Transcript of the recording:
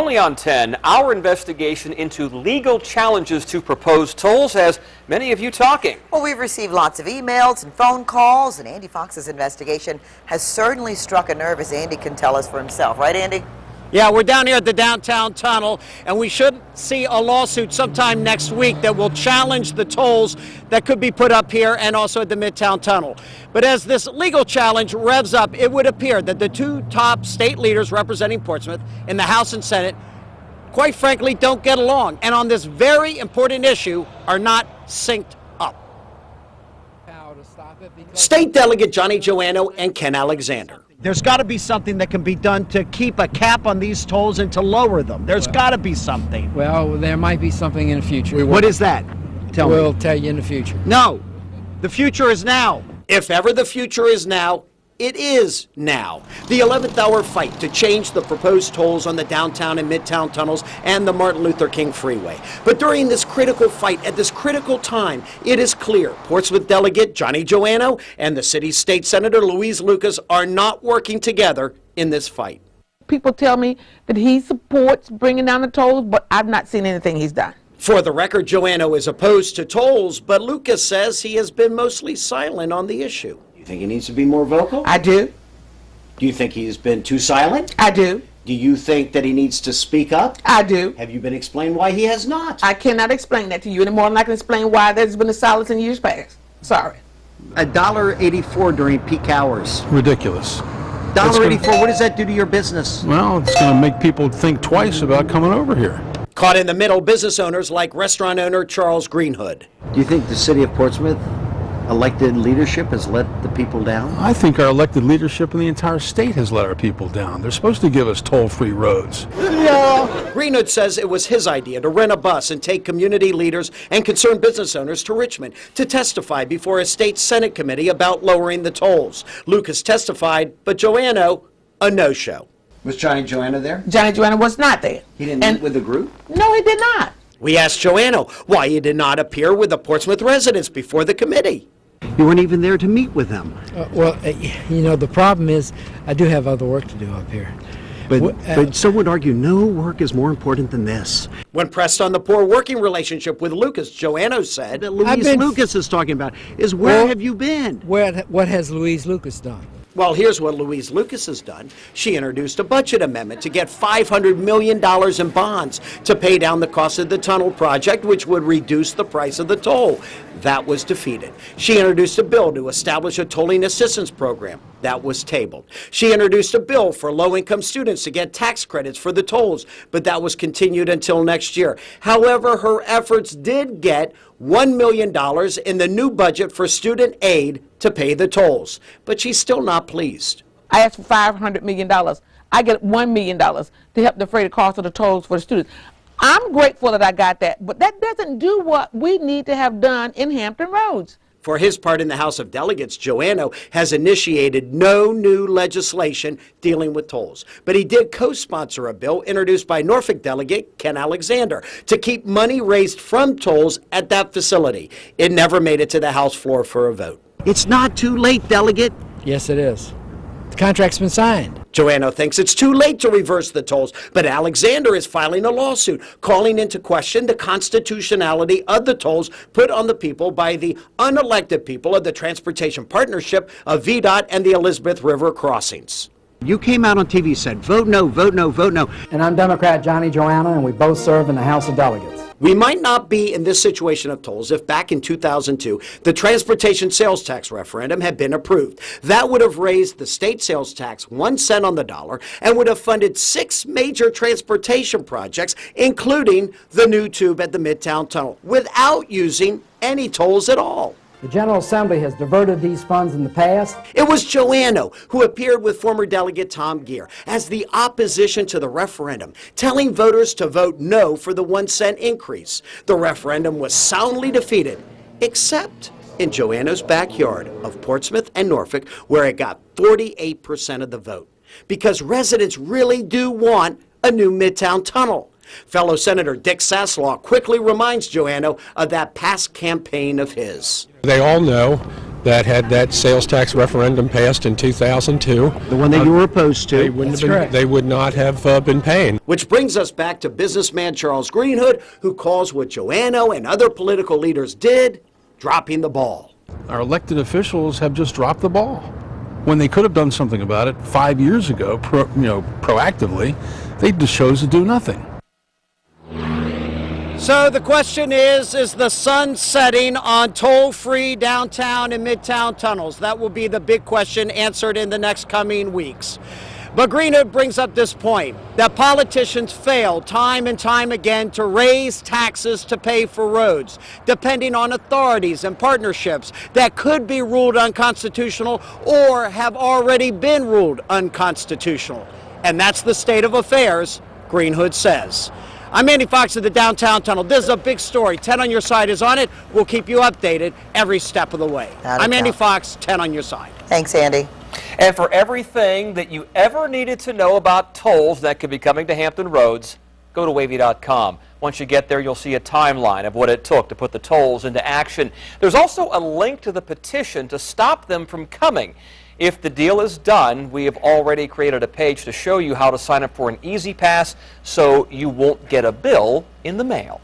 Currently on 10, our investigation into legal challenges to proposed tolls has many of you talking. Well, we've received lots of emails and phone calls, and Andy Fox's investigation has certainly struck a nerve, as Andy can tell us for himself. Right, Andy? Yeah, we're down here at the downtown tunnel, and we should see a lawsuit sometime next week that will challenge the tolls that could be put up here and also at the Midtown Tunnel. But as this legal challenge revs up, it would appear that the two top state leaders representing Portsmouth in the House and Senate, quite frankly, don't get along, and on this very important issue are not synced up. State Delegate Johnny Joanno and Ken Alexander. There's got to be something that can be done to keep a cap on these tolls and to lower them. There's got to be something. Well, there might be something in the future. What is that? We'll tell you in the future. No, the future is now. If ever the future is now, it is now. The 11th hour fight to change the proposed tolls on the downtown and midtown tunnels and the Martin Luther King Freeway. But during this critical fight, at this critical time, it is clear Portsmouth Delegate Johnny Joanno and the city's State Senator Louise Lucas are not working together in this fight. People tell me that he supports bringing down the tolls, but I've not seen anything he's done. For the record, Joanno is opposed to tolls, but Lucas says he has been mostly silent on the issue. Think he needs to be more vocal? I do. Do you think he's been too silent? I do. Do you think that he needs to speak up? I do. Have you been explained why he has not? I cannot explain that to you any more than I can explain why there's been a silence in years past. Sorry. $1.84 during peak hours. Ridiculous. $1.84, what does that do to your business? Well, it's going to make people think twice about coming over here. Caught in the middle, business owners like restaurant owner Charles Greenhood. Do you think the city of Portsmouth elected leadership has let the people down? I think our elected leadership in the entire state has let our people down. They're supposed to give us toll-free roads. Yeah. Greenhood says it was his idea to rent a bus and take community leaders and concerned business owners to Richmond to testify before a state Senate committee about lowering the tolls. Lucas testified, but Joanno, a no-show. Was Johnny Joanno there? Johnny Joanno was not there. He didn't meet with the group? No, he did not. We asked Joanno why he did not appear with the Portsmouth residents before the committee. You weren't even there to meet with them. You know, the problem is I do have other work to do up here. But some would argue no work is more important than this. When pressed on the poor working relationship with Lucas, Joanno said, that Louise Lucas is talking about is where have you been? What has Louise Lucas done? Well, here's what Louise Lucas has done. She introduced a budget amendment to get $500 million in bonds to pay down the cost of the tunnel project, which would reduce the price of the toll. That was defeated. She introduced a bill to establish a tolling assistance program. That was tabled. She introduced a bill for low-income students to get tax credits for the tolls, but that was continued until next year. However, her efforts did get $1 million in the new budget for student aid to pay the tolls, but she's still not pleased. I asked for $500 million. I get $1 million to help defray the cost of the tolls for the students. I'm grateful that I got that, but that doesn't do what we need to have done in Hampton Roads. For his part in the House of Delegates, Joanno has initiated no new legislation dealing with tolls. But he did co-sponsor a bill introduced by Norfolk delegate Ken Alexander to keep money raised from tolls at that facility. It never made it to the House floor for a vote. It's not too late, Delegate. Yes, it is. The contract's been signed. Joanno thinks it's too late to reverse the tolls, but Alexander is filing a lawsuit calling into question the constitutionality of the tolls put on the people by the unelected people of the Transportation Partnership of VDOT and the Elizabeth River crossings. You came out on TV, said vote no, vote no, vote no. And I'm Democrat Johnny Joanno, and we both serve in the House of Delegates. We might not be in this situation of tolls if back in 2002 the transportation sales tax referendum had been approved. That would have raised the state sales tax 1 cent on the dollar and would have funded 6 major transportation projects, including the new tube at the Midtown Tunnel, without using any tolls at all. The General Assembly has diverted these funds in the past. It was Joanno who appeared with former Delegate Tom Geer as the opposition to the referendum, telling voters to vote no for the 1 cent increase. The referendum was soundly defeated, except in Joanno's backyard of Portsmouth and Norfolk, where it got 48% of the vote, because residents really do want a new Midtown Tunnel. Fellow Senator Dick Saslaw quickly reminds Joanno of that past campaign of his. They all know that had that sales tax referendum passed in 2002. The one that you were opposed to. They wouldn't have been, they would not have been paying. Which brings us back to businessman Charles Greenhood, who calls what Joanno and other political leaders did dropping the ball. Our elected officials have just dropped the ball. When they could have done something about it 5 years ago, proactively, they just chose to do nothing. So the question is the sun setting on toll-free downtown and midtown tunnels? That will be the big question answered in the next coming weeks. But Greenhood brings up this point, that politicians fail time and time again to raise taxes to pay for roads, depending on authorities and partnerships that could be ruled unconstitutional or have already been ruled unconstitutional. And that's the state of affairs, Greenhood says. I'm Andy Fox of the Downtown Tunnel. This is a big story. 10 on Your Side is on it. We'll keep you updated every step of the way. I'm Andy Fox, 10 on Your Side. Thanks, Andy. And for everything that you ever needed to know about tolls that could be coming to Hampton Roads, go to wavy.com. Once you get there, you'll see a timeline of what it took to put the tolls into action. There's also a link to the petition to stop them from coming. If the deal is done, we have already created a page to show you how to sign up for an Easy Pass so you won't get a bill in the mail.